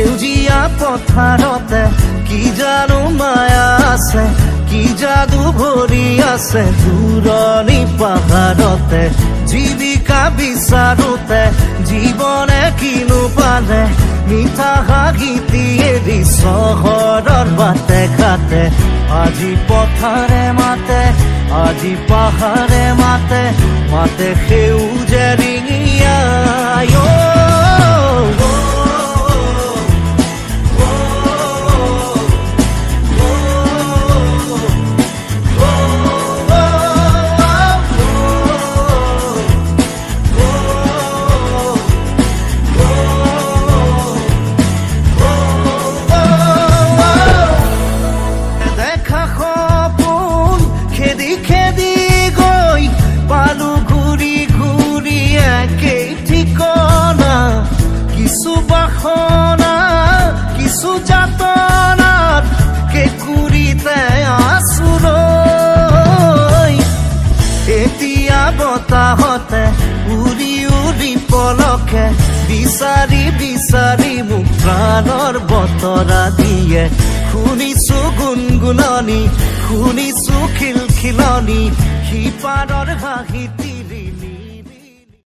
সেউজীয়া পথাৰতে কি জানো মায়া আছে, কি যাদু ভৰি আছে দূৰণি পাহাৰতে। জীৱিকা বিচাৰোতে জীৱনে কিনো পালে, মিঠা হাঁহিটি এৰি চহৰৰ বাটে ঘাটে। আজি পথাৰে মাতে, আজি পাহাৰে মাতে, মাতে সেউজে ৰিঙিয়া। কিছু বাসনা কিছু যাতনাত কেঁকুৰিতে আছোঁ ৰৈ। এতিয়া বতাহতে উৰি উৰি পলকে বিচাৰি বিচাৰি মোক প্ৰাণৰ বতৰা দিয়ে। শুনিছো গুণগুণনি, শুনিছো খিলখিলনি, সিপাৰৰ হাঁহিটি